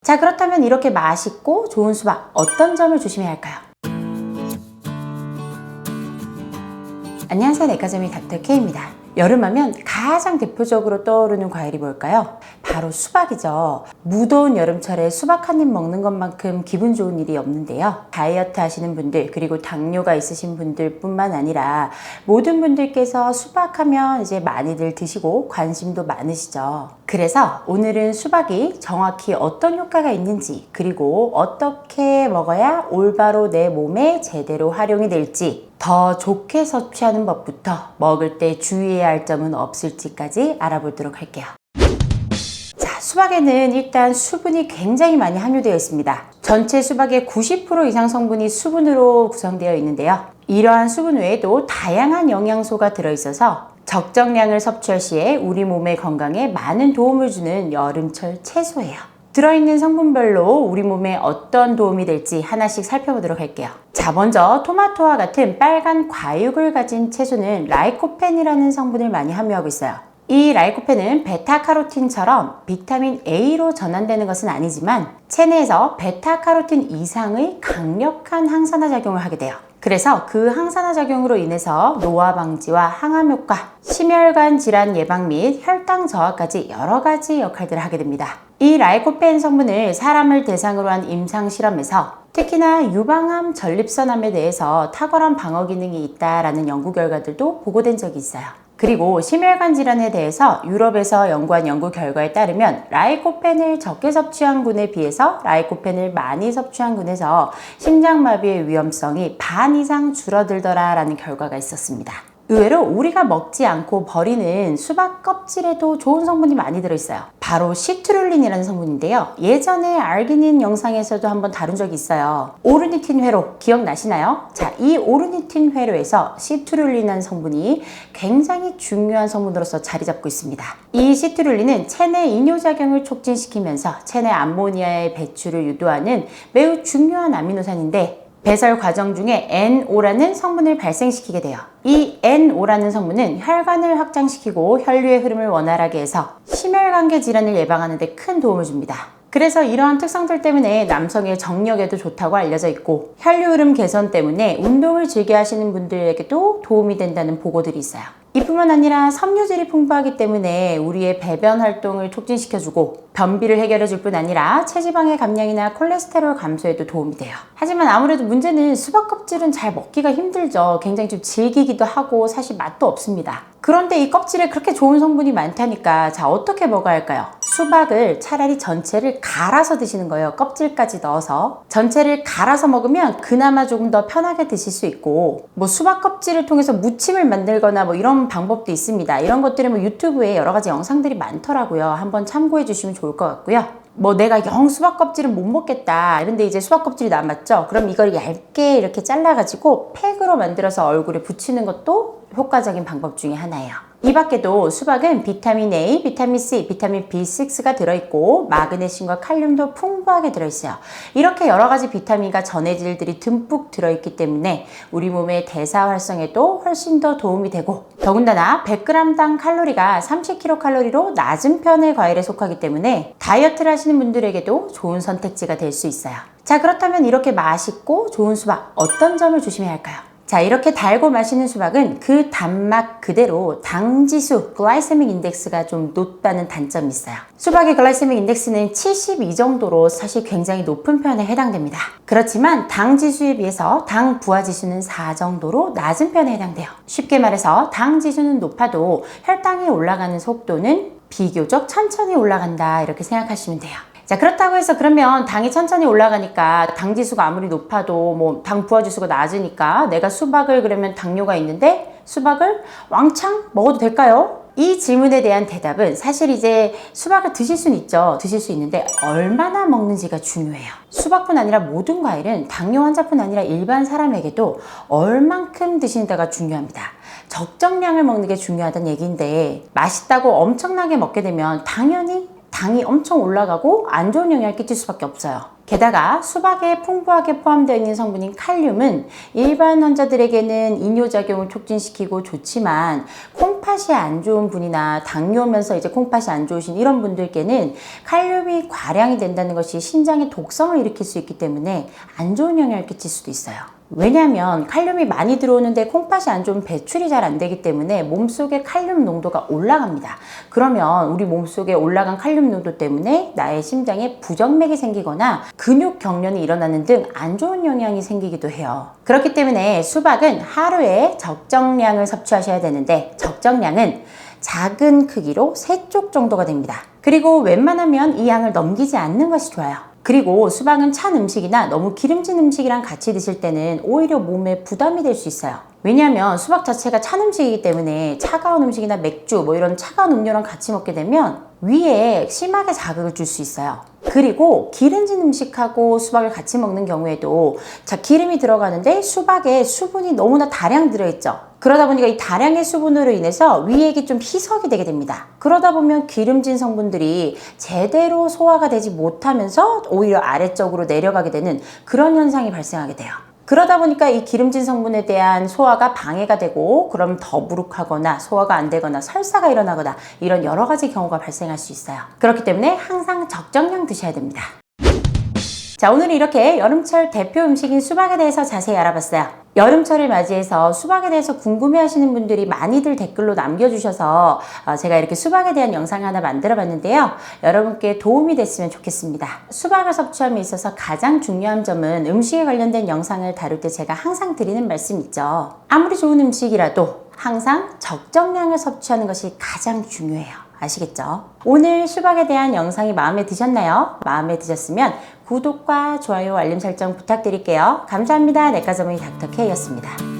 자, 그렇다면 이렇게 맛있고 좋은 수박 어떤 점을 조심해야 할까요? 안녕하세요, 내과점의 닥터 K입니다. 여름하면 가장 대표적으로 떠오르는 과일이 뭘까요? 바로 수박이죠. 무더운 여름철에 수박 한 입 먹는 것만큼 기분 좋은 일이 없는데요. 다이어트 하시는 분들, 그리고 당뇨가 있으신 분들 뿐만 아니라 모든 분들께서 수박하면 이제 많이들 드시고 관심도 많으시죠. 그래서 오늘은 수박이 정확히 어떤 효과가 있는지, 그리고 어떻게 먹어야 올바로 내 몸에 제대로 활용이 될지, 더 좋게 섭취하는 법부터 먹을 때 주의해야 할 점은 없을지까지 알아보도록 할게요. 자, 수박에는 일단 수분이 굉장히 많이 함유되어 있습니다. 전체 수박의 90% 이상 성분이 수분으로 구성되어 있는데요. 이러한 수분 외에도 다양한 영양소가 들어있어서 적정량을 섭취할 시에 우리 몸의 건강에 많은 도움을 주는 여름철 채소예요. 들어있는 성분별로 우리 몸에 어떤 도움이 될지 하나씩 살펴보도록 할게요. 자, 먼저 토마토와 같은 빨간 과육을 가진 채소는 라이코펜이라는 성분을 많이 함유하고 있어요. 이 라이코펜은 베타카로틴처럼 비타민 A로 전환되는 것은 아니지만 체내에서 베타카로틴 이상의 강력한 항산화 작용을 하게 돼요. 그래서 그 항산화 작용으로 인해서 노화 방지와 항암 효과, 심혈관 질환 예방 및 혈당 저하까지 여러 가지 역할들을 하게 됩니다. 이 라이코펜 성분을 사람을 대상으로 한 임상 실험에서 특히나 유방암, 전립선암에 대해서 탁월한 방어 기능이 있다라는 연구 결과들도 보고된 적이 있어요. 그리고 심혈관 질환에 대해서 유럽에서 연구한 연구 결과에 따르면 라이코펜을 적게 섭취한 군에 비해서 라이코펜을 많이 섭취한 군에서 심장마비의 위험성이 반 이상 줄어들더라라는 결과가 있었습니다. 의외로 우리가 먹지 않고 버리는 수박 껍질에도 좋은 성분이 많이 들어있어요. 바로 시트룰린이라는 성분인데요. 예전에 알기닌 영상에서도 한번 다룬 적이 있어요. 오르니틴 회로 기억나시나요? 자, 이 오르니틴 회로에서 시트룰린이라는 성분이 굉장히 중요한 성분으로서 자리 잡고 있습니다. 이 시트룰린은 체내 이뇨작용을 촉진시키면서 체내 암모니아의 배출을 유도하는 매우 중요한 아미노산인데 배설 과정 중에 NO라는 성분을 발생시키게 돼요. 이 NO라는 성분은 혈관을 확장시키고 혈류의 흐름을 원활하게 해서 심혈관계 질환을 예방하는 데 큰 도움을 줍니다. 그래서 이러한 특성들 때문에 남성의 정력에도 좋다고 알려져 있고 혈류 흐름 개선 때문에 운동을 즐겨 하시는 분들에게도 도움이 된다는 보고들이 있어요. 이뿐만 아니라 섬유질이 풍부하기 때문에 우리의 배변 활동을 촉진시켜주고 변비를 해결해줄 뿐 아니라 체지방의 감량이나 콜레스테롤 감소에도 도움이 돼요. 하지만 아무래도 문제는 수박 껍질은 잘 먹기가 힘들죠. 굉장히 좀 질기기도 하고 사실 맛도 없습니다. 그런데 이 껍질에 그렇게 좋은 성분이 많다니까 자, 어떻게 먹어야 할까요? 수박을 차라리 전체를 갈아서 드시는 거예요. 껍질까지 넣어서 전체를 갈아서 먹으면 그나마 조금 더 편하게 드실 수 있고 뭐 수박 껍질을 통해서 무침을 만들거나 뭐 이런 방법도 있습니다. 이런 것들은 뭐 유튜브에 여러 가지 영상들이 많더라고요. 한번 참고해 주시면 좋을 것 같고요. 뭐 내가 영 수박 껍질은 못 먹겠다 이런데 이제 수박 껍질이 남았죠. 그럼 이걸 얇게 이렇게 잘라가지고 팩으로 만들어서 얼굴에 붙이는 것도 효과적인 방법 중에 하나예요. 이 밖에도 수박은 비타민 A, 비타민 C, 비타민 B6가 들어있고 마그네슘과 칼륨도 풍부하게 들어있어요. 이렇게 여러 가지 비타민과 전해질들이 듬뿍 들어있기 때문에 우리 몸의 대사 활성에도 훨씬 더 도움이 되고 더군다나 100g당 칼로리가 30kcal로 낮은 편의 과일에 속하기 때문에 다이어트를 하시는 분들에게도 좋은 선택지가 될 수 있어요. 자, 그렇다면 이렇게 맛있고 좋은 수박 어떤 점을 조심해야 할까요? 자, 이렇게 달고 맛있는 수박은 그 단맛 그대로 당지수, 글라이세믹 인덱스가 좀 높다는 단점이 있어요. 수박의 글라이세믹 인덱스는 72 정도로 사실 굉장히 높은 편에 해당됩니다. 그렇지만 당지수에 비해서 당 부하지수는 4 정도로 낮은 편에 해당돼요. 쉽게 말해서 당지수는 높아도 혈당이 올라가는 속도는 비교적 천천히 올라간다 이렇게 생각하시면 돼요. 자, 그렇다고 해서 그러면 당이 천천히 올라가니까 당 지수가 아무리 높아도 뭐 당 부하 지수가 낮으니까 내가 수박을 그러면 당뇨가 있는데 수박을 왕창 먹어도 될까요? 이 질문에 대한 대답은 사실 이제 수박을 드실 수는 있죠. 드실 수 있는데 얼마나 먹는지가 중요해요. 수박뿐 아니라 모든 과일은 당뇨 환자뿐 아니라 일반 사람에게도 얼만큼 드시는가가 중요합니다. 적정량을 먹는 게 중요하다는 얘기인데 맛있다고 엄청나게 먹게 되면 당연히 당이 엄청 올라가고 안 좋은 영향을 끼칠 수밖에 없어요. 게다가 수박에 풍부하게 포함되어 있는 성분인 칼륨은 일반 환자들에게는 이뇨작용을 촉진시키고 좋지만 콩팥이 안 좋은 분이나 당뇨면서 이제 콩팥이 안 좋으신 이런 분들께는 칼륨이 과량이 된다는 것이 신장에 독성을 일으킬 수 있기 때문에 안 좋은 영향을 끼칠 수도 있어요. 왜냐하면 칼륨이 많이 들어오는데 콩팥이 안 좋으면 배출이 잘 안 되기 때문에 몸속에 칼륨 농도가 올라갑니다. 그러면 우리 몸속에 올라간 칼륨 농도 때문에 나의 심장에 부정맥이 생기거나 근육 경련이 일어나는 등 안 좋은 영향이 생기기도 해요. 그렇기 때문에 수박은 하루에 적정량을 섭취하셔야 되는데 적정량은 작은 크기로 3쪽 정도가 됩니다. 그리고 웬만하면 이 양을 넘기지 않는 것이 좋아요. 그리고 수박은 찬 음식이나 너무 기름진 음식이랑 같이 드실 때는 오히려 몸에 부담이 될 수 있어요. 왜냐하면 수박 자체가 찬 음식이기 때문에 차가운 음식이나 맥주 뭐 이런 차가운 음료랑 같이 먹게 되면 위에 심하게 자극을 줄 수 있어요. 그리고 기름진 음식하고 수박을 같이 먹는 경우에도 기름이 들어가는데 수박에 수분이 너무나 다량 들어있죠. 그러다 보니까 이 다량의 수분으로 인해서 위액이 좀 희석이 되게 됩니다. 그러다 보면 기름진 성분들이 제대로 소화가 되지 못하면서 오히려 아래쪽으로 내려가게 되는 그런 현상이 발생하게 돼요. 그러다 보니까 이 기름진 성분에 대한 소화가 방해가 되고 그럼 더부룩하거나 소화가 안 되거나 설사가 일어나거나 이런 여러 가지 경우가 발생할 수 있어요. 그렇기 때문에 항상 적정량 드셔야 됩니다. 자, 오늘 이렇게 여름철 대표 음식인 수박에 대해서 자세히 알아봤어요. 여름철을 맞이해서 수박에 대해서 궁금해하시는 분들이 많이들 댓글로 남겨주셔서 제가 이렇게 수박에 대한 영상을 하나 만들어 봤는데요. 여러분께 도움이 됐으면 좋겠습니다. 수박을 섭취함에 있어서 가장 중요한 점은 음식에 관련된 영상을 다룰 때 제가 항상 드리는 말씀 있죠. 아무리 좋은 음식이라도 항상 적정량을 섭취하는 것이 가장 중요해요. 아시겠죠? 오늘 수박에 대한 영상이 마음에 드셨나요? 마음에 드셨으면 구독과 좋아요, 알림 설정 부탁드릴게요. 감사합니다. 내과전문의 닥터 K였습니다.